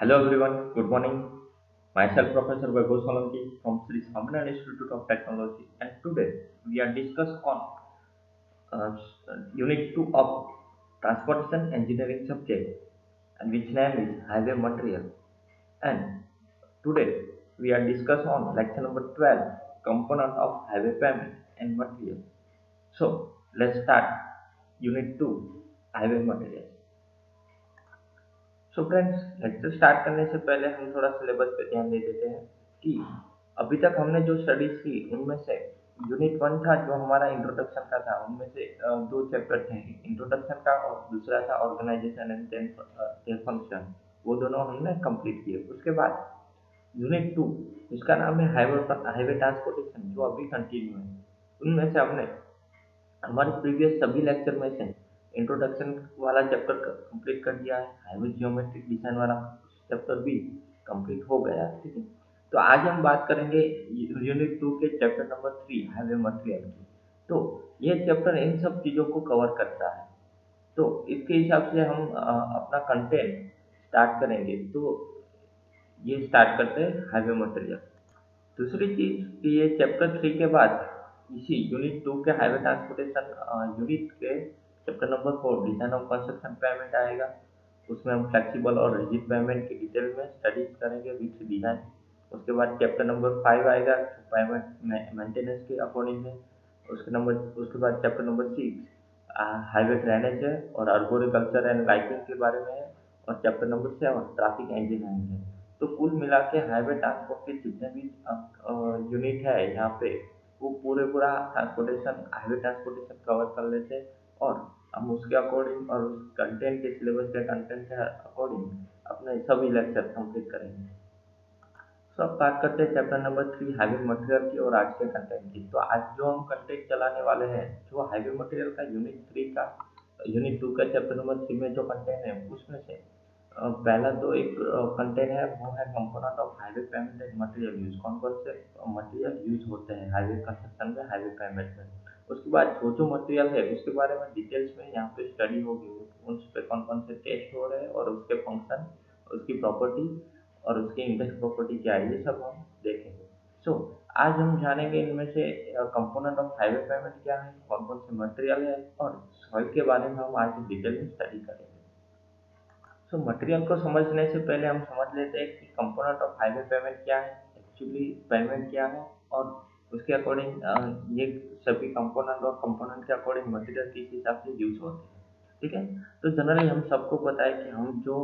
Hello everyone, good morning. Myself Professor Vaibhav Solanki from Sri Swaminarayan Institute of Technology, and today we are discuss on uh, Unit 2 of Transportation Engineering subject, and which name is Highway Material. And today we are discuss on lecture number 12, Component of Highway Payment and Material. So let's start Unit 2, Highway Material. So friends, lecture start करने से पहले हम थोड़ा syllabus पे ध्यान दे देते हैं कि अभी तक हमने जो स्टडीज की उनमें से यूनिट 1 था जो हमारा इंट्रोडक्शन का था, उनमें से दो चैप्टर थे, इंट्रोडक्शन का और दूसरा था ऑर्गेनाइजेशन एंड देन फंक्शन। वो दोनों हमने कंप्लीट किए। उसके बाद यूनिट 2 जिसका नाम है हाईवे ट्रांसपोर्टेशन, जो अभी कंटिन्यू है, उनमें से हमने हमारे प्रीवियस सभी लेक्चर में से इंट्रोडक्शन वाला चैप्टर कंप्लीट कर दिया है। हाईवे जियोमेट्रिक डिजाइन वाला चैप्टर भी कंप्लीट हो गया है। ठीक है, तो आज हम बात करेंगे यूनिट 2 के चैप्टर नंबर 3 हाईवे मटेरियल की। तो ये चैप्टर इन सब चीज़ों को कवर करता है। तो इसके हिसाब से हम अपना कंटेंट स्टार्ट करेंगे। तो ये स्टार्ट करते हैं हाईवे मटेरियल। दूसरी चीज कि ये चैप्टर 3 के बाद इसी यूनिट 2 के हाईवे ट्रांसपोर्टेशन यूनिट के chapter number 4 design of construction payment आएगा। उसमें हम फ्लेक्सिबल और रिजिड पेमेंट की डिटेल में स्टडीज करेंगे विथ डिजाइन। उसके बाद चैप्टर नंबर 5 आएगा जो पेमेंट मेंटेनेंस के अकॉर्डिंग है। उसके बाद चैप्टर नंबर 6 हाईवे ड्रेनेज है और अर्बोरिकल्चर एंड लाइटिंग के बारे में है। और चैप्टर नंबर 7 ट्रैफिक इंजीनियरिंग है। तो कुल मिला के हाईवे ट्रांसपोर्ट के जितने भी यूनिट है यहाँ पे, वो पूरा ट्रांसपोर्टेशन हाईवे ट्रांसपोर्टेशन कवर कर लेते हैं। और हम उसके अकॉर्डिंग और उस कंटेंट के सिलेबस के कंटेंट के अकॉर्डिंग अपने सभी लेक्चर कंप्लीट करेंगे। तो अब बात करते हैं चैप्टर नंबर 3 हाईवे मटेरियल की और आज के कंटेंट की। तो आज जो हम कंटेंट चलाने वाले हैं, जो हाईवे मटेरियल का यूनिट 2 का चैप्टर नंबर 3 में जो कंटेंट है उसमें से पहला तो एक कंटेंट है, वो है component of highway payment and material use. कौन कौन से मटेरियल यूज होते हैं हाईवे कंस्ट्रक्शन में, हाईवे पेमेंट में। उसके बाद जो मटेरियल है उसके बारे में डिटेल्स में यहाँ पे स्टडी होगी। उस पर कौन कौन से टेस्ट हो रहे हैं और उसके फंक्शन, उसकी प्रॉपर्टी और उसकी इंडेक्स प्रॉपर्टी क्या है, ये सब हम देखेंगे। सो आज हम जानेंगे इनमें से कंपोनेंट ऑफ हाईवे पेमेंट क्या है, कौन कौन से मटेरियल है, और सॉइल के बारे में हम आज डिटेल में स्टडी करेंगे। सो मटेरियल को समझने से पहले हम समझ लेते हैं कि कंपोनेंट ऑफ हाईवे पेमेंट क्या है, एक्चुअली पेमेंट क्या है, और उसके अकॉर्डिंग ये सभी कंपोनेंट और कंपोनेंट के अकॉर्डिंग मटेरियल किस हिसाब से यूज होते हैं। ठीक है, तो जनरली हम सबको पता है कि हम जो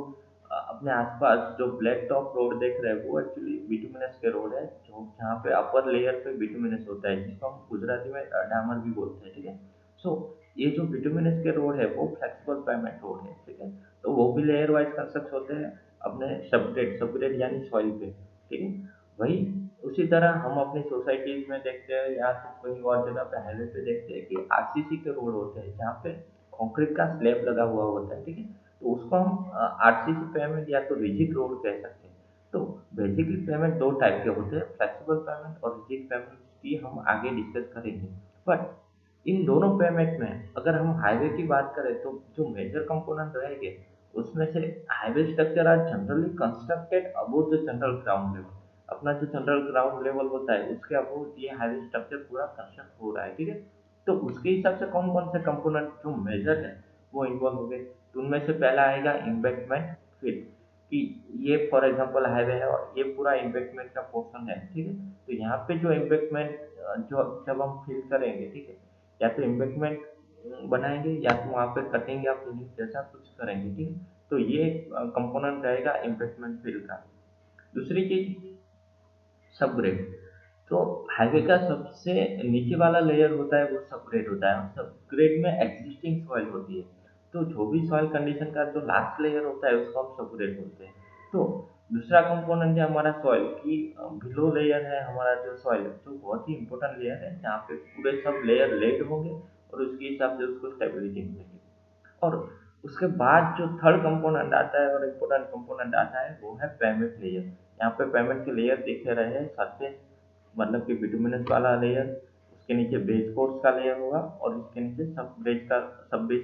अपने आसपास जो ब्लैक टॉप रोड देख रहे हैं वो एक्चुअली बिटुमिनस के रोड है, जो जहाँ पे अपर लेयर पे बिटुमिनस होता है, जिसको हम गुजराती में डामर भी बोलते हैं। ठीक है, सो ये जो बिटुमिनस के रोड है वो फ्लेक्सिबल पेमेंट रोड है। ठीक है, तो वो भी लेयर वाइज कंस्ट्रक्ट होते हैं अपने सबग्रेड यानी सॉइल पे। ठीक है, वही उसी तरह हम अपनी सोसाइटीज में देखते हैं या तो कहीं और जगह पे हाईवे पे देखते हैं कि आरसीसी के रोड होते हैं जहाँ पे कंक्रीट का स्लैब लगा हुआ होता है। ठीक है, तो उसको हम आरसीसी पेमेंट या तो रिजिड रोड कह सकते हैं। तो बेसिकली पेमेंट दो टाइप के होते हैं, फ्लेक्सिबल पेमेंट और रिजिड पेमेंट, की हम आगे डिस्कस करेंगे। बट इन दोनों पेमेंट में अगर हम हाईवे की बात करें तो जो मेजर कंपोनेंट रहेंगे उसमें से highway structure are generally constructed above the general ground level. अपना जो जनरल ग्राउंड लेवल होता है उसके अबोव ये हाईवे स्ट्रक्चर पूरा कंस्ट्रक्ट हो रहा है। ठीक है, तो उसके हिसाब से कौन कौन से कंपोनेंट जो मेजर है वो इन्वॉल्व हो गए। तो उनमें से पहला आएगा इम्बैंकमेंट फील्ड, कि ये फॉर एग्जांपल हाईवे है और ये पूरा इम्बैंकमेंट का पोर्शन है। ठीक है, तो यहाँ पे जो इम्बैंकमेंट जो जब हम फिल करेंगे, ठीक है, या तो इम्बैंकमेंट बनाएंगे या तो वहाँ पे कटिंग या फिलिंग जैसा कुछ करेंगे। ठीक है, तो ये कंपोनेंट रहेगा इम्बैंकमेंट फील्ड का। दूसरी चीज सबग्रेड। तो हाईवे का सबसे नीचे वाला लेयर होता है वो सबग्रेड होता है। सबग्रेड में एग्जिस्टिंग सॉइल होती है। तो जो भी सॉइल कंडीशन का जो लास्ट लेयर होता है उसको हम सबग्रेड बोलते हैं। तो दूसरा कंपोनेंट है हमारा सॉइल की बिलो लेयर है हमारा जो सॉइल है, जो बहुत ही इंपॉर्टेंट लेयर है जहाँ पे पूरे सब लेयर लेड होंगे और उसके हिसाब से उसको स्टेबिलिटी मिलेगी। और उसके बाद जो थर्ड कंपोनेंट आता है और इम्पोर्टेंट कंपोनेंट आता है वो है पेमेंट लेयर। यहाँ पे पेमेंट के लेयर दिख रहे हैं सरफेस, मतलब कि बिटुमिनस वाला लेयर, उसके नीचे बेस कोर्स का लेयर होगा और उसके नीचे सब बेस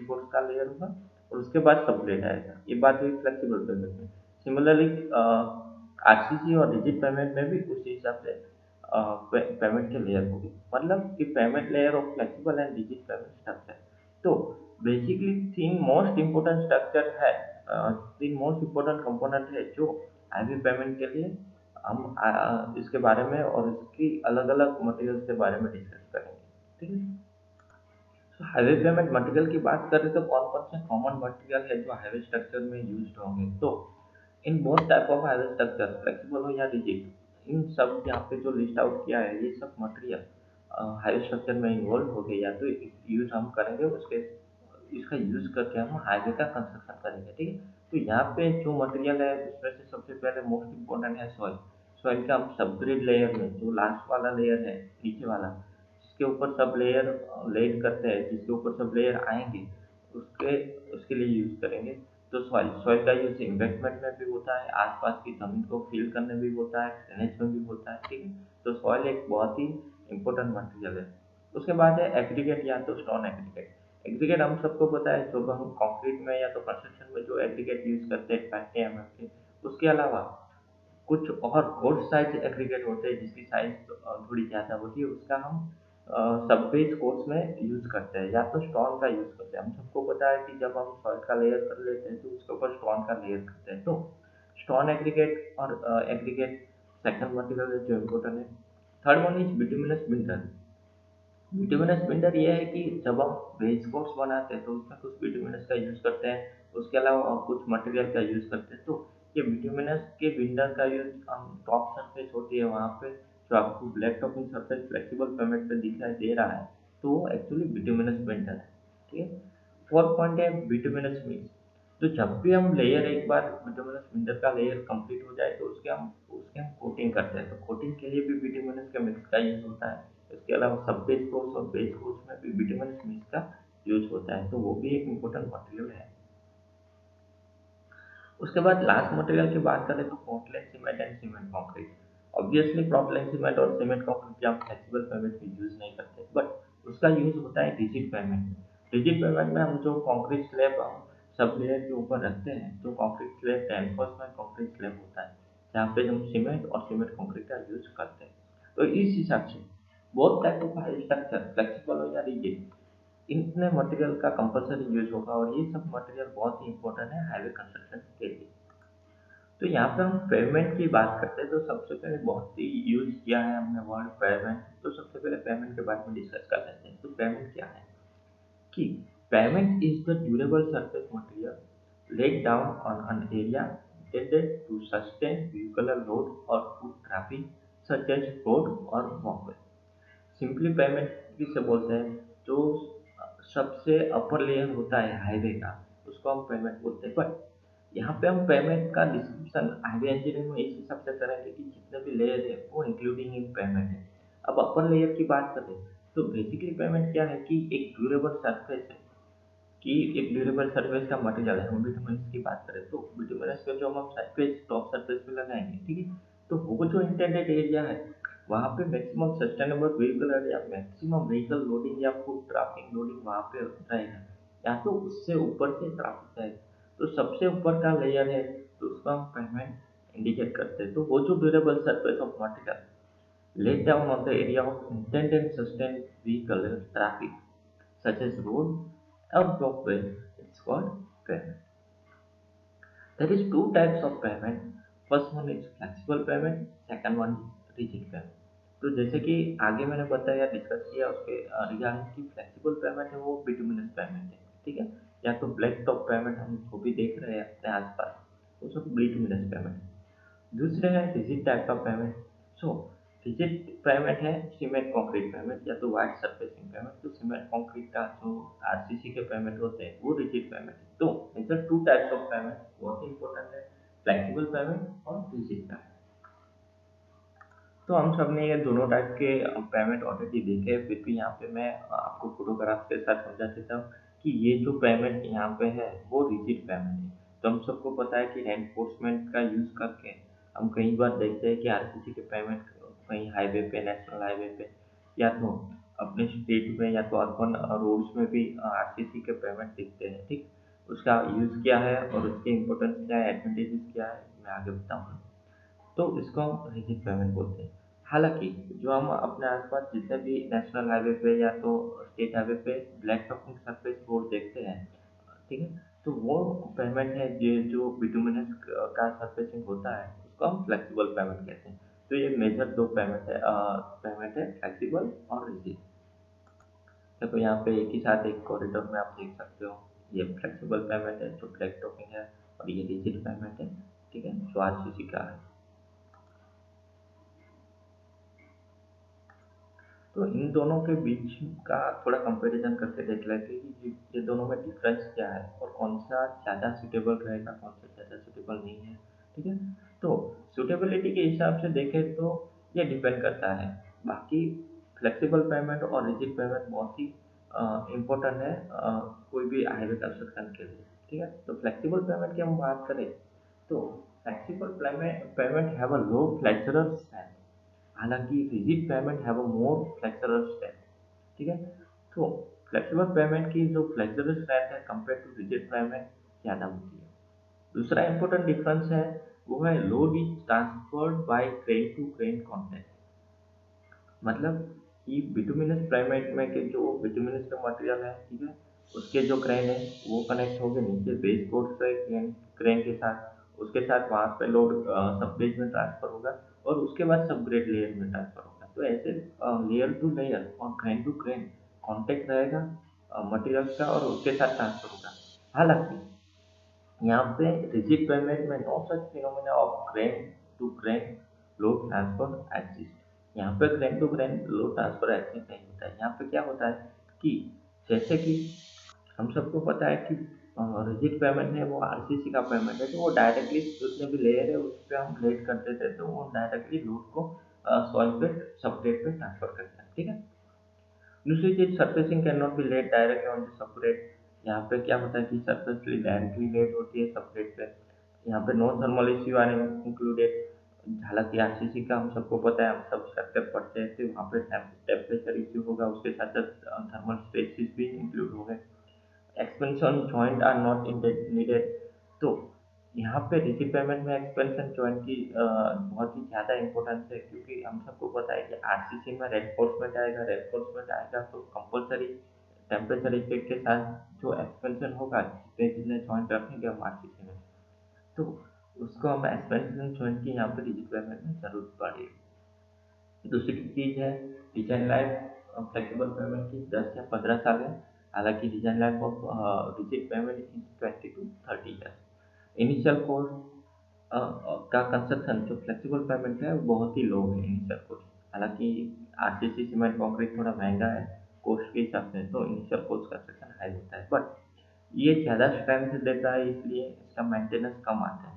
कोर्स का लेयर होगा और उसके बाद सबग्रेड आएगा। ये बात हुई फ्लेक्सिबल पेमेंट में। सिमिलरली आरसीसी और डिजिट पेमेंट में भी उसी हिसाब से पेमेंट के लेयर होगी, मतलब कि payment layer of flexible and digit payment structure. तो बेसिकली तीन मोस्ट इम्पोर्टेंट स्ट्रक्चर है, तीन मोस्ट इम्पोर्टेंट कंपोनेंट है जो हाईवे पेमेंट के लिए हम इसके बारे में और इसकी अलग अलग मटेरियल के बारे में डिस्कस करेंगे। ठीक है। तो हाईवे पेमेंट मटेरियल की बात करें तो कौन कौन से कॉमन मटेरियल है जो हाईवे स्ट्रक्चर में यूज होंगे। तो in both type of highway structure flexible हो या रिजिड, इन सब यहाँ पे जो लिस्ट आउट किया है ये सब मटेरियल हाईवे स्ट्रक्चर में इन्वॉल्व हो गए, या तो यूज हम करेंगे उसके इसका यूज करके हम हाईवे का कंस्ट्रक्शन करेंगे। ठीक है। तो यहाँ पे जो मटेरियल है उसमें से सबसे पहले मोस्ट इम्पोर्टेंट है सॉइल। सॉइल का हम सबग्रेड लेयर में जो लास्ट वाला लेयर है नीचे वाला, जिसके ऊपर सब लेयर लेड करते हैं, जिसके ऊपर सब लेयर आएंगे, उसके उसके लिए यूज करेंगे। तो सॉइल सॉइल का यूज इन्वेस्टमेंट में भी होता है, आसपास की जमीन को फिल करने में भी होता है, ड्रेनेज में भी होता है। ठीक है। तो सॉइल एक बहुत ही इंपॉर्टेंट मटेरियल है। उसके बाद है एग्रीगेट या तो स्टोन एग्रीगेट। एग्रीगेट हम सबको पता है, जो हम कंक्रीट में या तो कंस्ट्रक्शन में जो एग्रीगेट यूज करते हैं 20 mm के, उसके अलावा कुछ और साइज एग्रीगेट होते हैं जिसकी साइज थोड़ी ज़्यादा होती है, उसका हम सब बेस कोर्स में यूज करते हैं, या तो स्टोन का यूज करते हैं। हम सबको पता है कि जब हम सॉइल का लेयर कर लेते हैं तो उसके ऊपर स्टोन का लेयर करते हैं। तो स्टोन एग्रीगेट और एग्रीगेट सेकंड मटेरियल है जो इम्पोर्टेंट है। Third one is bituminous builder. Bituminous builder ये है कि जब हम बेस कोर्स बनाते हैं तो उसमें कुछ बिटुमिनस का यूज करते हैं, उसके अलावा और कुछ मटेरियल का यूज करते हैं। तो ये बिटुमिनस के बिल्डर का यूज हम टॉप सरफेस होती है वहाँ पे, जो आपको black topping surface flexible pavement पे दिखाई दे रहा है, तो वो एक्चुअली बिटुमिनस बिल्डर है। ठीक है। फोर्थ पॉइंट है बिटुमिनस मिक्स। तो जब भी हम लेयर एक बार बिटुमिनस बिल्डर का लेयर कंप्लीट हो जाए तो उसके हम कोटिंग करते हैं। तो कोटिंग के लिए भी बिटुमिनस के मिक्स का यूज होता है। इसके अलावा सब बेस कोर्स और बेस कोर्स में भी बिटुमिनस मिक्स का यूज होता है, तो वो भी एक इम्पोर्टेंट मटेरियल है। उसके बाद लास्ट मटेरियल की बात करें तो Portland cement and cement concrete. Obviously Portland cement और सीमेंट कंक्रीट हम फ्लेक्सिबल पेमेंट में यूज नहीं करते, बट उसका यूज होता है रिजिड पेमेंट में। रिजिड पेमेंट में हम जो कंक्रीट स्लैब हम सब लेयर के ऊपर रखते हैं, तो concrete slab reinforcement concrete slab होता है, जहाँ पे हम सीमेंट और सीमेंट कंक्रीट का यूज करते हैं। तो इस हिसाब से बहुत टाइप ऑफ स्ट्रक्चर फ्लेक्सिबल हो या रिजिड, इतने मटेरियल का कंपलसरी यूज होगा, और ये सब मटेरियल बहुत ही इंपॉर्टेंट है हाईवे कंस्ट्रक्शन के लिए। तो यहाँ पे हम पेमेंट की बात करते हैं तो सबसे पहले बहुत ही यूज किया है हमने वर्ड पेमेंट। तो सबसे पहले पेमेंट के बारे में डिस्कस कर लेते हैं। तो पेमेंट क्या है कि payment is the durable surface material laid down on an area intended to sustain vehicular load or foot traffic such as road or walkway। Simply payment किसे बोलते हैं, जो सबसे अपर लेयर होता है हाईवे का, उसको हम पेमेंट बोलते हैं। बट यहाँ पे हम पेमेंट का डिस्क्रिप्शन हाईवे इंजीनियरिंग में इस हिसाब से करेंगे कि जितने भी लेयर है वो इंक्लूडिंग इन पेमेंट है। अब अपर लेयर की बात करें तो बेसिकली पेमेंट क्या है कि एक ड्यूरेबल सरफेस है, कि एक ड्यूरेबल सर्फेस का मटेरियल है। हम बिटुमिनस की बात करें तो बिटुमिनस पे जो हम सरफेस टॉप सरफेस पे लगाएंगे, ठीक है, तो वो जो इंटेंडेड एरिया है वहाँ पे मैक्सिमम सस्टेनेबल व्हीकल या मैक्सिमम व्हीकल लोडिंग या फुट ट्रैफिक लोडिंग वहाँ पे रहेगा, या तो उससे ऊपर से ट्रैफिक जाएगा। तो सबसे ऊपर का लेयर है तो उसको हम पेमेंट इंडिकेट करते हैं। तो वो जो durable surface of material laid down on the area of intended and sustained vehicle traffic such as road or walkway, it's called payment. There is two types of payment. First one is flexible payment, second one is rigid payment. तो जैसे कि आगे मैंने बताया discuss किया उसके regarding की flexible pavement है वो बिटुमिनस पेमेंट है। ठीक है। या तो ब्लैक टॉप पेमेंट हम वो भी देख रहे हैं अपने आसपास, वो सब बिटुमिनस पेमेंट है। दूसरे है रिजिड टाइप का पेमेंट। सो रिजिड पेमेंट है सीमेंट कंक्रीट पेमेंट या तो वाइट सरफेसिंग पेमेंट। तो सीमेंट कंक्रीट का जो आरसीसी के पेमेंट होते हैं वो रिजिड पेमेंट है। तो इनसे टू टाइप्स ऑफ पेमेंट बहुत ही इंपॉर्टेंट है, फ्लेक्सिबल पेमेंट और रिजिड पेमेंट। तो हम सब ने ये दोनों टाइप के पेमेंट ऑलरेडी देखे हैं, फिर भी यहाँ पे मैं आपको फोटोग्राफ के साथ समझा देता हूँ कि ये जो पेमेंट यहाँ पे है वो रिजिड पेमेंट है। तो हम सबको पता है कि रेनफोर्समेंट का यूज करके हम कई बार देखते हैं कि आरसीसी के पेमेंट कहीं हाईवे पे, नेशनल हाईवे पे, या तो अपने स्टेट में या तो अर्बन रोड्स में भी आरसीसी के पेमेंट दिखते हैं। ठीक, उसका यूज क्या है और उसके इम्पोर्टेंस क्या है, एडवांटेजेस क्या है, मैं आगे बताऊंगा। तो इसको हम रिजिड पेमेंट बोलते हैं। हालांकि जो हम अपने आसपास जितने भी नेशनल हाईवे पे या तो स्टेट हाईवे पे ब्लैक टॉपिंग सरफेस रोड देखते हैं, ठीक है, तो वो पेमेंट है ये जो बिटुमिनस का सरफेसिंग होता है उसको हम फ्लेक्सिबल पेमेंट कहते हैं। तो ये मेजर दो पेमेंट है फ्लेक्सिबल और रिजिड। देखो यहाँ पे एक ही साथ एक कॉरिडोर में आप देख सकते हो, ये फ्लेक्सिबल पेमेंट है जो ब्लैक टॉपिंग है, और ये रिजिड पेमेंट है, ठीक है, जो आरसीसी का है। तो इन दोनों के बीच का थोड़ा कंपैरिजन करके देख लेते हैं कि ये दोनों में डिफरेंस क्या है और कौन सा ज़्यादा सूटेबल रहेगा, कौन सा ज़्यादा सूटेबल नहीं है, ठीक है। तो सूटेबिलिटी के हिसाब से देखें तो ये डिपेंड करता है। बाकी फ्लेक्सिबल पेमेंट और रिजिड पेमेंट बहुत ही इम्पोर्टेंट है कोई भी हाईवे कंस्ट्रक्शन के लिए, ठीक है। तो फ्लेक्सिबल पेमेंट की हम बात करें तो flexible pavement have a low flexural strength, हालांकि rigid pavement have a more flexural strength, ठीक है। तो फ्लेक्सिबल पेमेंट की जो फ्लेक्सुरल स्ट्रेंथ है कंपेयर टू रिजिड पेमेंट ज़्यादा होती है। दूसरा इंपॉर्टेंट डिफरेंस है वो है load is transferred by grain to grain contact. मतलब कि बिटुमिनस पेमेंट में के जो बिटुमिनस का मटेरियल है, ठीक है, उसके जो क्रेन है वो कनेक्ट हो गए नीचे बेस कोर्स से क्रेन क्रेन के साथ, उसके साथ वहाँ पे लोड सब बेस में ट्रांसफर होगा और उसके बाद सब ग्रेड लेयर में ट्रांसफर होगा। तो ऐसे लेयर टू लेयर और क्रेन टू क्रेन कॉन्टेक्ट रहेगा मटेरियल का और उसके साथ ट्रांसफर होगा। हालांकि यहाँ पे रिजिड पेमेंट में no such phenomena of grain to grain load transfer exist. यहाँ पे grain to grain load transfer exist नहीं होता है। यहाँ पे क्या होता है कि जैसे कि हम सबको पता है कि रिजिड पेमेंट है वो आरसीसी का पेमेंट है, तो वो डायरेक्टली जितने भी लेयर है उस पर हम लेट कर देते हैं, तो वो डायरेक्टली लोड को सॉइल पे सबप्लेट पे ट्रांसफर करता है, ठीक है। दूसरी चीज surfacing can not be laid directly on the subplate. यहाँ पे क्या होता है कि सरफेसली डायरेक्टली लेड होती है सबप्लेट पे। यहाँ पे no thermal issue are included. हालांकि आरसीसी का हम सबको पता है, हम सब स्ट्रक्चर पढ़ते हैं, तो वहाँ पे टेम्परेचर इश्यू होगा, उसके साथ साथ थर्मल स्ट्रेसेस भी इंक्लूड हो गए। Expansion joint are not needed. तो यहाँ पे रिजिड पेमेंट में एक्सपेंशन जॉइंट की बहुत ही ज़्यादा इंपॉर्टेंस है, क्योंकि हम सबको पता है कि आरसीसी में रेनफोर्समेंट आएगा तो कंपलसरी टेम्परेचर इफेक्ट के साथ जो एक्सपेंशन होगा जितने जितने जॉइंट रखेंगे हम आरसीसी में, तो उसको हम एक्सपेंशन जॉइंट की यहाँ पे रिजिड पेमेंट में जरूरत पड़ेगी। दूसरी चीज है डिजाइन लाइफ फ्लेक्सिबल पेमेंट की 10 या 15 साल है। हालांकि design life of rigid payment is 20 to 30 years। Initial cost का कंस्ट्रक्शन जो फ्लेक्सिबल पेमेंट है वो बहुत ही लो है इनिशियल कॉस्ट। हालांकि आरसीसी सीमेंट कंक्रीट थोड़ा महंगा है कॉस्ट के हिसाब से, तो इनिशियल कॉस्ट कंस्ट्रक्शन हाई होता है, बट ये ज़्यादा स्ट्रेंथ देता है इसलिए इसका मेंटेनेंस कम आता है।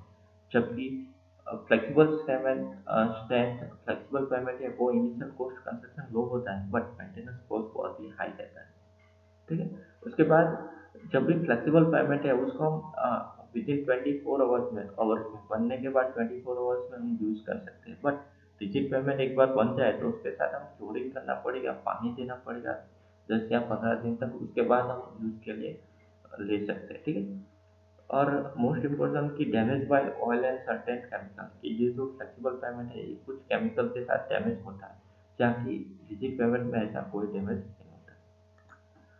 जबकि फ्लेक्सिबल पेमेंट है वो इनिशियल कॉस्ट कंस्ट्रक्शन लो होता है बट मेंटेनेंस कॉस्ट बहुत ही हाई रहता है, ठीक है। उसके बाद जब भी फ्लेक्सिबल पेमेंट है उसको हम विद इन 24 आवर्स में बनने के बाद 24 आवर्स में हम यूज़ कर सकते हैं। बट रिजिड पेमेंट एक बार बन जाए तो उसके साथ हम क्योरिंग करना पड़ेगा, पानी देना पड़ेगा 10 या 15 दिन तक, उसके बाद हम यूज़ के लिए ले सकते हैं, ठीक है। और मोस्ट इम्पोर्टेंट की damage bye oil and certain chemical, कि ये जो फ्लेक्सिबल पेमेंट है ये कुछ केमिकल के साथ डैमेज होता है, जबकि रिजिड पेमेंट में ऐसा कोई डैमेज नहीं होता।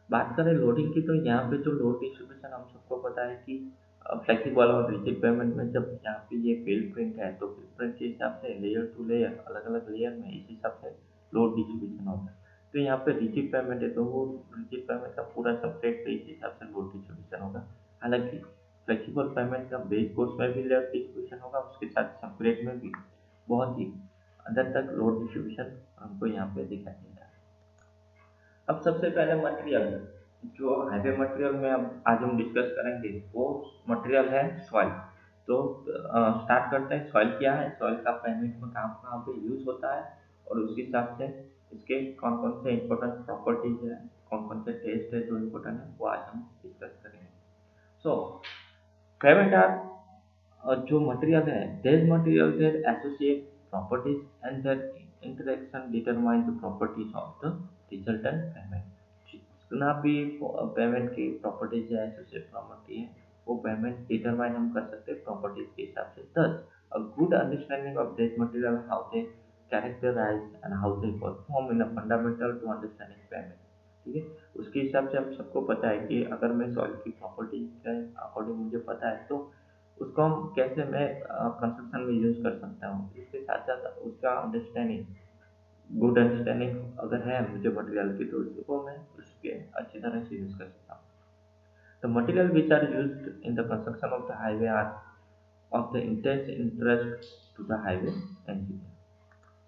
बात करें लोडिंग की तो यहाँ पे जो लोड डिस्ट्रीब्यूशन हम सबको पता है कि फ्लेक्सिबल और रिजिड पेमेंट में जब यहाँ पे ये फील्ड प्रिंट है तो फील्ड प्रिंट के हिसाब से लेयर टू लेयर अलग अलग लेयर में इस हिसाब से लोड डिस्ट्रीब्यूशन होता है। तो यहाँ पे रिजिड पेमेंट है तो वो रिजिड पेमेंट का पूरा सबसेट पे इस हिसाब से लोड डिस्ट्रीब्यूशन होगा। हालांकि फ्लेक्सिबल पेमेंट का बेस कोर्स में भी लोड डिस्ट्रीब्यूशन होगा, उसके साथ सेपरेट में भी बहुत ही अंदर तक लोड डिस्ट्रीब्यूशन हमको यहाँ पे दिखाई देता है। अब सबसे पहले मटेरियल, जो हाईवे मटेरियल में अब आज हम डिस्कस करेंगे वो मटेरियल है सॉइल। तो स्टार्ट करते हैं, सॉइल क्या है, सॉइल का पेमेंट में कहाँ कहाँ पे यूज होता है और उस हिसाब से इसके कौन कौन से इंपॉर्टेंट प्रॉपर्टीज है, कौन कौन से टेस्ट है जो इम्पोर्टेंट है वो आज हम डिस्कस करेंगे। सो पेमेंट आर जो मटेरियल है, their material their associate properties and their interaction determine the properties of the resultant pavement. जितना भी पेमेंट की प्रॉपर्टीज है, एसोसिएट प्रॉपर्टी है, वो पेमेंट डिटरमाइन हम कर सकते हैं प्रॉपर्टीज के हिसाब से। दस A good understanding of these material, how they characterize and how they perform in a fundamental to understanding payment. ठीक है, उसके हिसाब से हम सबको पता है कि अगर मैं सॉइल की प्रॉपर्टी के अकॉर्डिंग मुझे पता है तो उसको हम कैसे मैं कंस्ट्रक्शन में यूज कर सकता हूँ। इसके साथ साथ उसका अंडरस्टैंडिंग, गुड अंडरस्टैंडिंग अगर है मुझे मटेरियल की तो उसको मैं उसके अच्छी तरह से यूज कर सकता हूँ। The material which are used in the construction of the highway are of the intense interest to the highway engineer.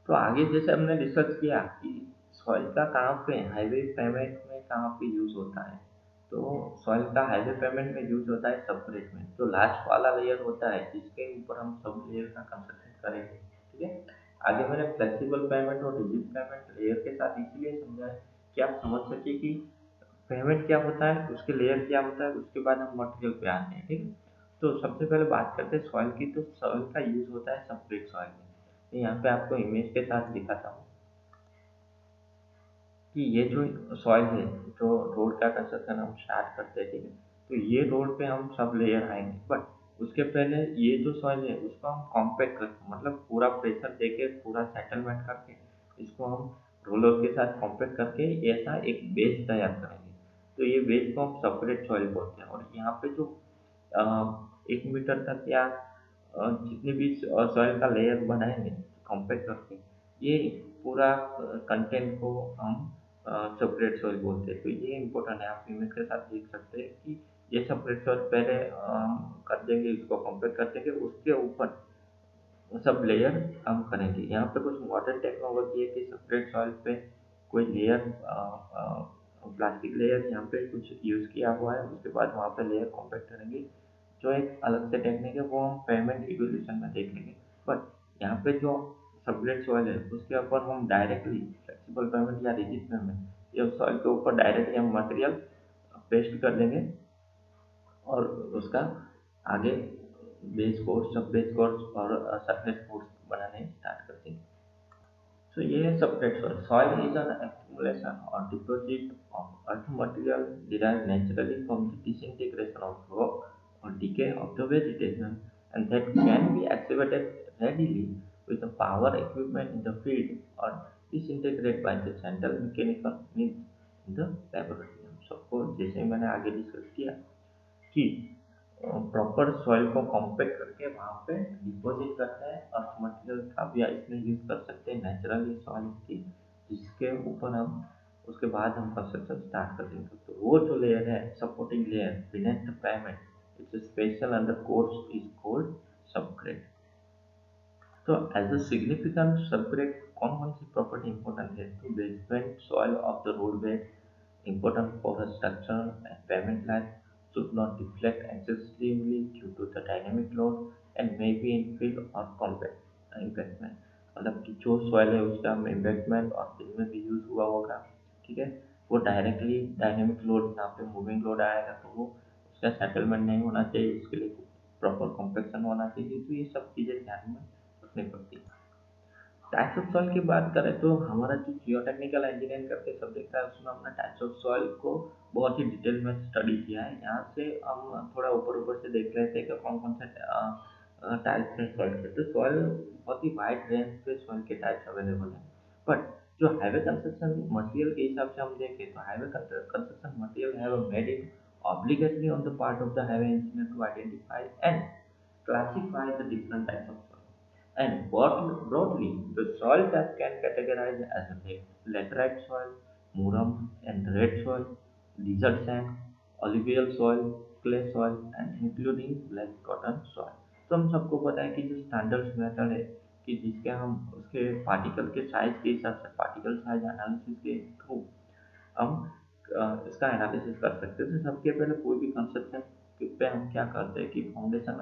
तो आगे जैसे हमने डिस्कस किया कि सॉइल का कहाँ पे हाईवे पेमेंट में कहाँ पे यूज होता है, तो सॉइल का हाईवे पेमेंट में यूज होता है सबग्रेड में, जो लास्ट वाला लेयर होता है जिसके ऊपर हम सब लेयर का कंस्ट्रक्शन करेंगे। ठीक है, आगे मैंने फ्लेक्सिबल पेमेंट और रिजिड पेमेंट लेयर के साथ इसलिए समझा है कि आप समझ सके कि पेमेंट क्या होता है, उसके लेयर क्या होता है, उसके बाद हम मटेरियल पे आते हैं। ठीक है, तो सबसे पहले बात करते हैं सॉइल की। तो सॉइल का यूज होता है सबग्रेड सॉइल में। तो यहाँ पे आपको इमेज के साथ दिखाता हूँ कि ये जो सॉइल है, जो रोड का कंस्ट्रक्शन हम स्टार्ट करते हैं, ठीक है, तो ये रोड पे हम सब लेयर आएंगे, बट उसके पहले ये जो सॉइल है उसको हम कॉम्पैक्ट करते, मतलब पूरा प्रेशर देके पूरा सेटलमेंट करके इसको हम रोलर के साथ कॉम्पैक्ट करके ऐसा एक बेस तैयार करेंगे। तो ये बेस को हम सेपरेट सॉइल बोलते हैं। और यहाँ पे जो 1 मीटर तक या जितने भी सॉइल का लेयर बनाएंगे कॉम्पैक्ट करके, ये पूरा कंटेंट को हम सेपरेट सॉइल बोलते हैं। तो ये इम्पोर्टेंट है, आप इमेज के साथ देख सकते हैं कि ये सेपरेट सॉइल पहले हम कर देंगे, इसको कॉम्पैक्ट कर देंगे, उसके ऊपर सब लेयर हम करेंगे। यहाँ पे कुछ मॉडर्न टेक्नोलॉजी है कि सेपरेट सॉइल पे कोई लेयर, प्लास्टिक लेयर यहाँ पे कुछ यूज किया हुआ है, उसके बाद वहाँ पे लेयर कॉम्पैक्ट करेंगे, जो एक अलग से टेक्निक है, वो हम पेमेंट इवोल्यूशन में देखेंगे। बट यहाँ पे जो सेपरेट सॉइल है उसके ऊपर हम डायरेक्टली फ्लेक्सिबल पेमेंट या रिजिड पेमेंट, ये सॉइल के ऊपर डायरेक्टली हम मटेरियल पेस्ट कर देंगे और उसका आगे बेस कोर्स, सब बेस कोर्स और सरफेस कोर्स बनाने स्टार्ट कर देंगे। So ये है separate soil. Soil is an accumulation or deposit of earth material derived naturally from the disintegration of rock or decay of the vegetation, and that can be excavated readily with the power equipment in the field or disintegrated by the gentle mechanical means in the laboratory। सबको जैसे मैंने आगे discuss किया कि proper soil को compact करके वहाँ पे डिपॉजिट करते हैं और मटेरियल का भी इसमें यूज कर सकते हैं नेचुरली सॉइल की, जिसके ऊपर हम उसके बाद हम कंस्ट्रक्शन स्टार्ट कर देंगे। तो वो जो लेयर है supporting layer beneath the payment, it's special under course is called subgrade. तो एज अ सिग्निफिकेंट सबग्रेड कौन कौन सी प्रॉपर्टी इंपॉर्टेंट है, तो basement soil of the road bed important for a structure, and pavement line should not deflect excessively due to the dynamic load and may be infill or compact embankment। मतलब कि जो soil है उसका हम embankment और fill में भी use हुआ होगा। ठीक है, वो डायरेक्टली डायनेमिक लोड, यहाँ पे मूविंग लोड आएगा तो वो उसका सेटलमेंट नहीं होना चाहिए, उसके लिए प्रॉपर कॉम्पेक्शन होना चाहिए। तो ये सब चीज़ें ध्यान में रखनी पड़ती है। टाइप्स ऑफ सॉइल की बात करें तो हमारा जो जियोटेक्निकल इंजीनियरिंग करके सब्जेक्ट है उसमें हमने टाइप्स ऑफ सॉइल को बहुत ही डिटेल में स्टडी किया है। यहाँ से हम थोड़ा ऊपर ऊपर से देख लेते हैं कि कौन कौन से टाइप्स हैं सॉइल के। तो सॉइल बहुत ही वाइड रेंज पे सॉइल के टाइप्स अवेलेबल हैं, बट जो हाईवे कंस्ट्रक्शन मटेरियल के हिसाब से हम देखें तो highway construction material have made it obligatory on the part of the highway engineer to identify and classify the different types of soil। And broadly, the soil type can categorize as a laterite soil, muram and red soil, desert sand, alluvial soil, clay soil and including black cotton soil। तो हम सबको पता है कि जो standard method है कि जिसके हम उसके पार्टिकल के साइज के हिसाब से पार्टिकल साइज एनालिसिस के थ्रू हम इसका एनालिसिस कर सकते हैं। तो सबके पहले कोई भी कंस्ट्रक्शन पे हम क्या करते हैं कि फाउंडेशन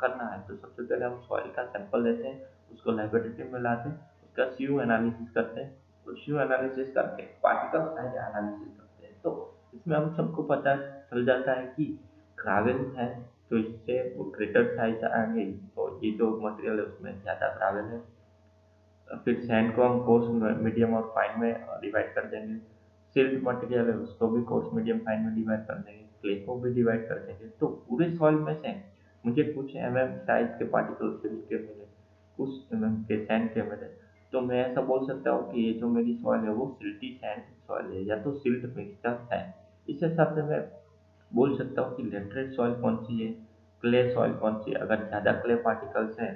करना है तो सबसे पहले हम सॉइल का सैंपल लेते हैं, उसको लेबोरेटरी में लाते हैं, उसका सीयू एनालिसिस करते हैं, तो सीयू एनालिसिस करके पार्टिकल साइज एनालिसिस करते हैं। तो इसमें हम सबको पता चल जाता है कि ग्रावेल है तो इससे वो ग्रेटर साइज आ गई, तो ये जो मटेरियल है उसमें ज़्यादा ग्रावेल है। फिर सैंड को हम कोर्स, मीडियम और फाइन में डिवाइड कर देंगे। सिल्ट मटेरियल है उसको भी कोर्स, मीडियम, फाइन में डिवाइड कर देंगे। क्ले को भी डिवाइड कर देंगे। तो पूरे सॉइल में से मुझे कुछ साइज के पार्टिकल सिल्ट के मिले, कुछ के सैंड के मिले, तो मैं ऐसा बोल सकता हूँ कि ये जो मेरी सॉइल है वो सिल्टी सैंड सॉइल है या तो सिल्ट मिक्सचर है। इस हिसाब से मैं बोल सकता हूँ कि लेटरेट सॉइल कौन सी है, क्ले सॉइल कौन सी है। अगर ज़्यादा क्ले पार्टिकल्स हैं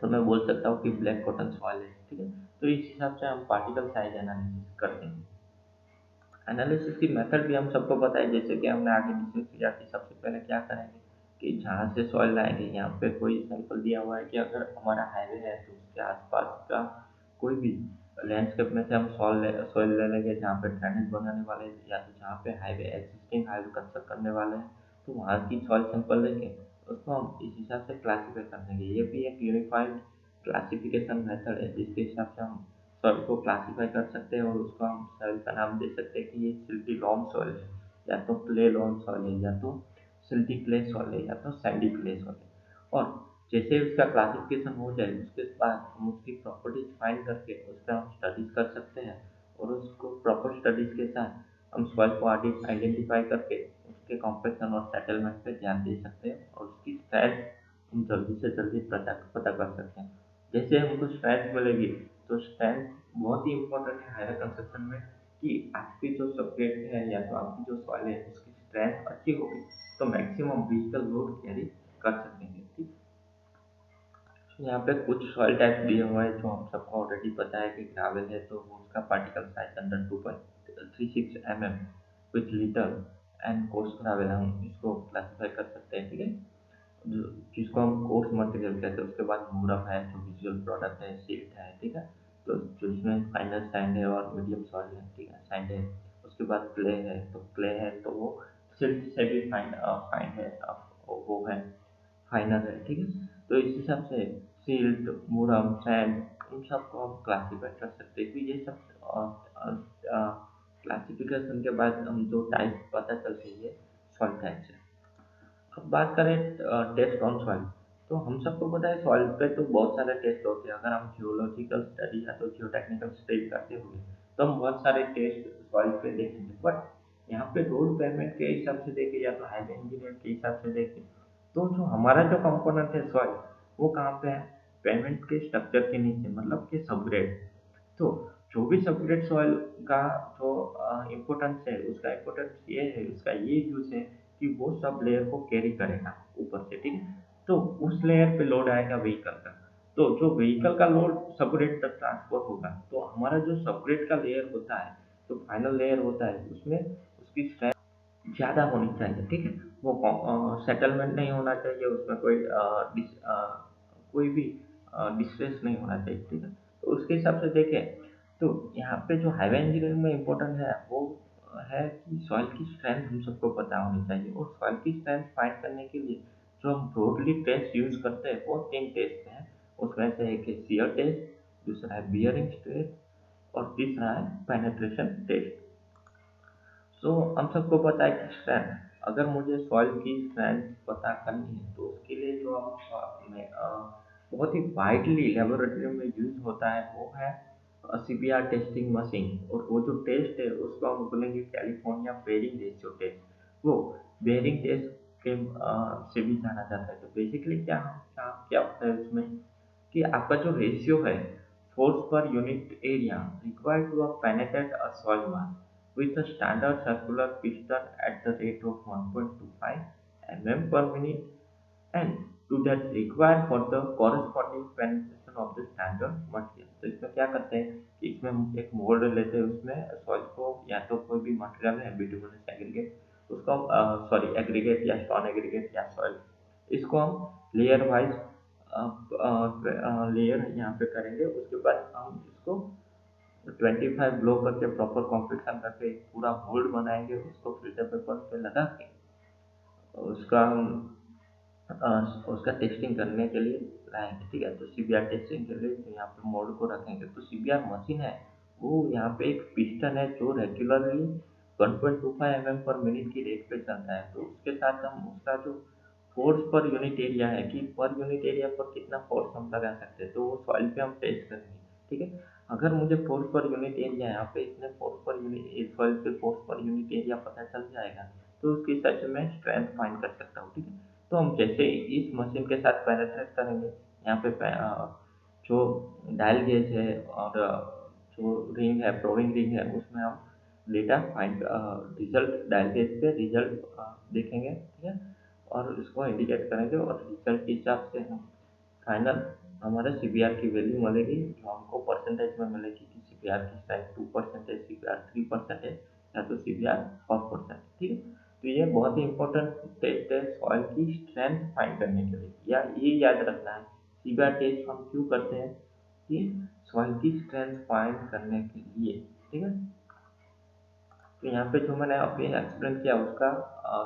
तो मैं बोल सकता हूँ कि ब्लैक कॉटन सॉइल है, ठीक है। तो इस हिसाब से हम पार्टिकल साइज एनालिसिस करते हैं। एनालिसिस की मेथड भी हम सबको पता है, जैसे कि हमने आगे डिस्कस किया कि सबसे पहले क्या करेंगे कि जहाँ से सॉइल लाएंगे, यहाँ पे कोई सैंपल दिया हुआ है कि अगर हमारा हाईवे है तो उसके आसपास का कोई भी लैंडस्केप में से हम सॉइल ले लेंगे जहाँ पे ड्रेनेज बनाने वाले हैं या तो जहाँ पे हाईवे एग्जिस्टिंग हाईवे कंस्ट्रक्ट करने वाले हैं, तो वहाँ की सॉइल सैंपल लेके उसको हम इस हिसाब से क्लासीफाई कर देंगे। ये भी एक यूनिफाइड क्लासिफिकेशन मेथड है जिसके हिसाब से हम सॉइल को क्लासीफाई कर सकते हैं और उसको हम सॉइल का नाम दे सकते हैं कि ये सिल्टी लॉम सॉइल है या तो क्ले लॉम सॉइल है या तो सिल्टी क्ले सॉइल है या तो सैंडी क्ले सॉइल है। और जैसे उसका क्लासिफिकेशन हो जाए उसके बाद हम उसकी प्रॉपर्टीज फाइंड करके उसका हम स्टडीज कर सकते हैं और उसको प्रॉपर स्टडीज के साथ हम सॉइल को आइडेंटिफाई करके उसके कॉम्पेक्शन और सेटलमेंट पे ध्यान दे सकते हैं और उसकी स्ट्रेंथ हम जल्दी से जल्दी पता कर सकते हैं। जैसे हमको स्ट्रेंथ मिलेगी तो स्ट्रेंथ बहुत ही इंपॉर्टेंट है हायर कंस्ट्रक्शन में कि आपकी जो सब्जेक्ट है या तो आपकी जो सॉइल है उसकी स्ट्रेंथ अच्छी होगी तो मैक्सिमम व्हीकल लोड कैरी कर सकेंगे, ठीक। तो यहाँ पे कुछ सॉइल टाइप दिए हुए हैं जो हम सबको ऑलरेडी पता है कि ग्रावेल है तो वो उसका particle size under 2.36 mm with little and course gravel हम इसको क्लासीफाई कर सकते हैं, ठीक है। जिसको हम कोर्स मटेरियल कहते हैं। उसके बाद मूरफ है जो विजुअल प्रोडक्ट है, सिल्ट है, ठीक है। तो जो इसमें फाइनल सैंड है और मीडियम सॉइल है, ठीक है, सैंड है। उसके बाद क्ले है, तो क्ले है तो वो सिल्ट से भी फाइन है, वो है फाइनल है, ठीक है। तो इस हिसाब से सिल्ट, मुरम, सैंड इन सबको हम क्लासीफाई कर सकते हैं कि ये सब क्लासिफिकेशन के बाद हम जो टाइप पता चलती है सॉइल टाइप से। अब बात करें टेस्ट ऑन सॉइल, तो हम सबको पता है सॉइल पे तो बहुत सारे टेस्ट होते हैं। अगर हम जियोलॉजिकल स्टडी या तो जियोटेक्निकल स्टडी करते हुए तो हम बहुत सारे टेस्ट सॉइल पे देखेंगे, बट यहाँ पे रोड पेमेंट के हिसाब से देखें या तो हाईवे इंजीनियर के हिसाब से देखें तो जो हमारा जो कंपोनेंट है सॉइल वो कहाँ पे है, पेमेंट के स्ट्रक्चर के नीचे, मतलब कि सबग्रेड। तो जो भी सबग्रेड सॉइल का जो इम्पोर्टेंस है उसका इम्पोर्टेंस ये है, उसका ये यूज है कि वो सब लेयर को कैरी करेगा ऊपर से, ठीक है। तो उस लेयर पे लोड आएगा व्हीकल का, तो जो व्हीकल का लोड सबग्रेड तक ट्रांसफर होगा तो हमारा जो सबग्रेड का लेयर होता है, जो फाइनल लेयर होता है उसमें उसकी स्ट्रेंथ ज़्यादा होनी चाहिए, ठीक है। वो सेटलमेंट नहीं होना चाहिए उसमें, कोई भी डिस्ट्रेस नहीं होना चाहिए, ठीक है। तो उसके हिसाब से देखें तो यहाँ पे जो हाईवे इंजीनियरिंग में इम्पोर्टेंट है वो है कि सॉइल की स्ट्रेंथ हम सबको पता होनी चाहिए और सॉइल की स्ट्रेंथ फाइंड करने के लिए जो हम ब्रॉडली टेस्ट यूज करते हैं वो 3 टेस्ट हैं। उसमें से एक है शियर टेस्ट, दूसरा है बियरिंग टेस्ट और तीसरा है पेनेट्रेशन टेस्ट। सो हम सबको पता है कि स्ट्रेंथ, अगर मुझे सॉइल की स्ट्रेंथ पता करनी है तो उसके लिए जो बहुत ही वाइडली लेबोरेटरी में यूज होता है वो है सीबीआर टेस्टिंग मशीन। और वो जो टेस्ट है उसको हम बोलेंगे कैलिफोर्निया बेरिंग रेशियो टेस्ट। वो बेरिंग टेस्ट के से भी जाना जाता है। तो बेसिकली क्या क्या होता है उसमें कि आपका जो रेशियो है force per unit area required to penetrate a soil mass with a standard circular piston at the rate of 1.25 mm per minute and to that required for the corresponding penetration of the standard material। तो इसमें क्या करते हैं कि इसमें हम एक mould लेते हैं, उसमें सॉइल को या तो कोई भी मटेरियल है बिटुमिनस एग्रीगेट उसको हम सॉरी एग्रीगेट या स्टोन एग्रीगेट या सॉइल, इसको हम लेयर वाइज लेयर यहाँ पे करेंगे। उसके बाद हम इसको 25 ब्लो करके प्रॉपर कॉम्पिक्शन करके एक पूरा मोल्ड बनाएंगे, उसको फिल्टर पेपर पे लगा के उसका हम उसका टेस्टिंग करने के लिए लाएंगे, ठीक है। तो सीबीआर टेस्टिंग के लिए यहाँ पे मोल्ड को रखेंगे। तो सीबीआर मशीन है वो यहाँ पे एक पिस्टन है जो रेगुलरली 1.25 mm पर मिनट की रेट पे चलता है। तो उसके साथ हम उसका जो फोर्स पर यूनिट एरिया है कि पर यूनिट एरिया पर कितना फोर्स हम लगा सकते हैं तो वो सॉइल पे हम टेस्ट करेंगे, ठीक है। अगर मुझे फोर्स पर यूनिट एरिया यहाँ पे इतने फोर्स पर यूनिट सॉइल पे फोर्स पर यूनिट एरिया पता चल जाएगा तो उसके हिसाब से मैं स्ट्रेंथ फाइंड कर सकता हूँ, ठीक है। तो हम जैसे इस मशीन के साथ पेनिट्रेट करेंगे, यहाँ पे जो डायल गेज है और जो रिंग है, प्रोबिंग रिंग है, उसमें हम data find result dial gauge पे रिजल्ट देखेंगे, ठीक है, और इसको इंडिकेट करेंगे और रिजल्ट के हिसाब से हम फाइनल हमारे सीबीआर की वैल्यू मिलेगी, जो हमको परसेंटेज में मिलेगी कि सीबीआर की स्ट्रेंथ 2%, सीबीआर 3% है, या तो सीबीआर 4%, ठीक है। तो ये बहुत ही इंपॉर्टेंट टेस्ट है सॉइल की स्ट्रेंथ फाइंड करने के लिए, या ये याद रखना है सीबीआर टेस्ट हम क्यों करते हैं, कि सॉइल की स्ट्रेंथ फाइंड करने के लिए, ठीक है। तो यहाँ पे जो मैंने अभी एक्सप्लेन किया उसका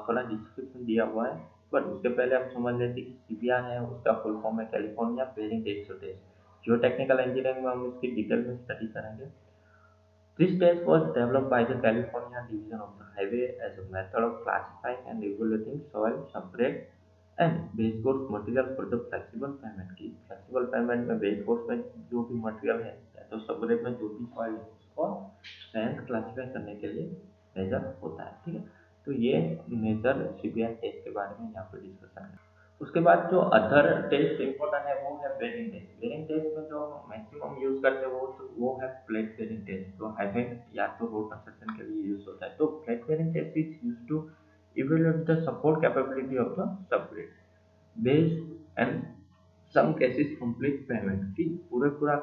थोड़ा डिस्क्रिप्शन दिया हुआ है, बट उसके पहले हम समझ लेते हैं कि सीबीआर है उसका फुल फॉर्म है California bearing test test. Geotechnical engineering में हम इसकी डिटेल में स्टडी करेंगे। This test was developed by the California Division of the Highway as a method of classifying and evaluating soil substrate and base course material for the flexible pavement की flexible pavement में base course में जो भी material है या तो substrate में जो भी soil है उसको strength classify करने के लिए मेजर होता है, ठीक है। तो ये मेजर सीबीआर टेस्ट के बारे में यहाँ पे डिस्कशन है। उसके बाद जो अदर टेस्ट इम्पोर्टेंट है वो है बेरिंग टेस्ट। बेरिंग टेस्ट में जो मैक्सिमम यूज करते हैं वो है प्लेट बेरिंग टेस्ट, जो हाईवे या तो रोड कंस्ट्रक्शन के लिए यूज होता है। तो plate bearing test is use to evaluate the support capability of the subgrade based and some cases complete pavement की पूरा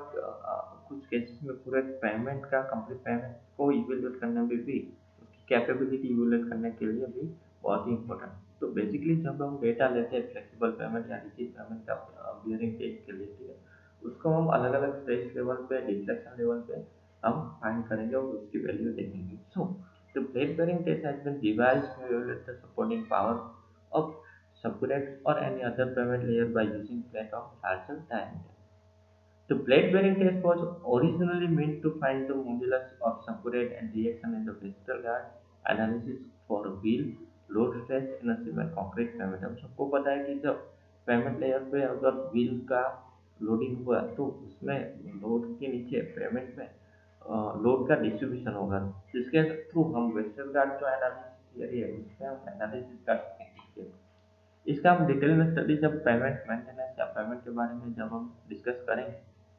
कुछ केसेस में पूरे पेमेंट का कंप्लीट पेमेंट को इवेल्युएट करने में भी उसकी कैपेबिलिटी इवेल्युएट करने के लिए भी बहुत ही इंपॉर्टेंट। तो बेसिकली जब हम डेटा लेते हैं फ्लेक्सिबल पेमेंट या रिजिड पेमेंट का बियरिंग टेस्ट के लिए, ठीक है, उसको हम अलग अलग स्ट्रेस लेवल पे, डिफ्लेक्शन लेवल पे हम फाइंड करेंगे और उसकी वैल्यू देखेंगे। So the plate bearing test has been devised to evaluate the supporting power of subgrade or any other pavement layer by using plate of larger diameter. The plate bearing test was originally meant to find the modulus of subgrade and reaction in the Westergaard analysis for wheel load stress in a cement concrete pavement। हम सबको पता है कि जब payment layer पे अगर wheel का loading हुआ तो उसमें लोड के नीचे पेमेंट में लोड का डिस्ट्रीब्यूशन होगा, जिसके थ्रू हम वेस्टरगार्ड जो एनालिसिस थियरी है उसमें हम एनालिसिस कर सकते हैं। इसका हम डिटेल में स्टडी जब पेमेंट मेंटेनेंस या पेमेंट के बारे में जब हम डिस्कस करेंगे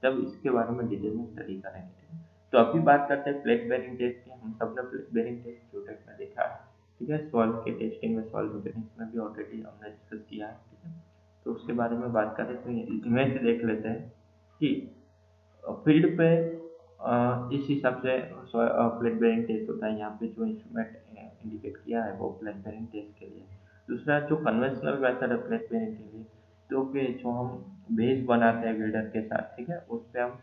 तब इसके बारे में डिटेल में स्टडी करेंगे, ठीक है। तो अभी बात करते हैं प्लेट बेरिंग टेस्ट की। हम सबने प्लेट बेरिंग टेस्ट जियोटेक में देखा है, ठीक है, सॉइल के टेस्टिंग में, सॉइल मेकेनिक्स में भी ऑलरेडी हमने डिस्कस किया है, ठीक है। तो उसके बारे में बात करें तो इमेज देख लेते हैं कि फील्ड पे इस हिसाब से प्लेट बेरिंग टेस्ट होता है। यहाँ पे जो इंस्ट्रूमेंट इंडिकेट किया है वो प्लेट बेरिंग टेस्ट के लिए। दूसरा जो कन्वेंशनल मेथड है प्लेट बेरिंग के लिए, तो कि जो हम बेस बनाते हैं ग्रेडर के साथ, ठीक है, उस पर हम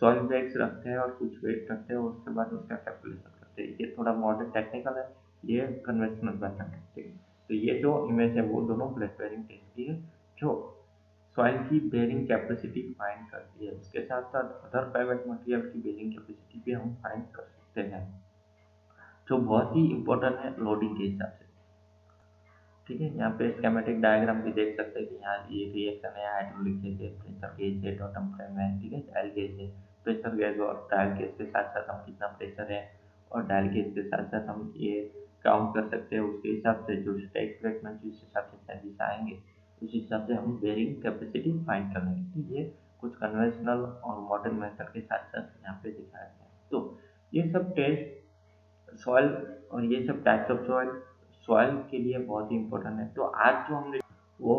सॉइल बैग्स रखते हैं और कुछ वेट रखते हैं, उसके बाद उसका कैलकुलेशन करते हैं। ये थोड़ा मॉडर्न टेक्निकल है, ये कन्वेंशनल मेथड है, ठीक है। तो ये जो इमेज है वो दोनों प्लेट बेरिंग टेस्ट की है, जो सॉइल की बेरिंग कैपेसिटी फाइंड करती है। उसके साथ साथ अदर पेमेंट मटेरियल की बेरिंग कैपेसिटी भी हम फाइंड कर सकते हैं, जो बहुत ही इंपॉर्टेंट है लोडिंग के हिसाब से, ठीक है। यहाँ पे स्कीमेटिक डायग्राम भी देख सकते हैं कि यहाँ ये रिएक्शन है, हाइड्रोलिक गेज है, प्रेशर गेज है, टॉटम फ्रेम है, ठीक है, डायल गेज है। प्रेशर गेज और डायल गेज के साथ साथ हम कितना प्रेशर है और डायल गेज के साथ साथ हम ये काउंट कर सकते हैं। उसके हिसाब से जो स्टैक प्लेट में जिस हिसाब से चार्जेस आएंगे उस हिसाब से हम बेरिंग कैपेसिटी फाइंड कर लेंगे। तो ये कुछ कन्वेंशनल और मॉडर्न मेथड के साथ साथ यहाँ पे दिखाया गया है। तो ये सब टेस्ट सॉइल और ये सब टाइप्स ऑफ सॉइल सॉइल के लिए बहुत ही इंपॉर्टेंट है। तो आज जो हमने वो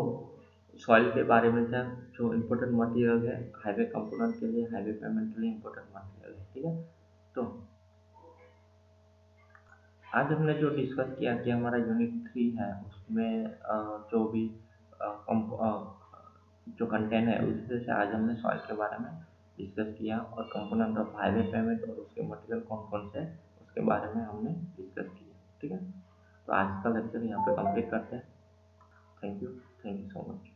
सॉइल के बारे में था, जो इम्पोर्टेंट मटेरियल है हाईवे कंपोनेंट के लिए, हाईवे पेमेंट के लिए इम्पोर्टेंट मटेरियल है, ठीक है। तो आज हमने जो डिस्कस किया कि हमारा यूनिट 3 है उसमें जो भी जो कंटेंट है उससे से आज हमने सॉइल के बारे में डिस्कस किया और कंपोनेंट ऑफ हाईवे पेमेंट और उसके मटेरियल कौन कौन से उसके बारे में हमने डिस्कस किया, ठीक है। तो आज का लेक्चर यहाँ पे कंप्लीट करते हैं। Thank you so much.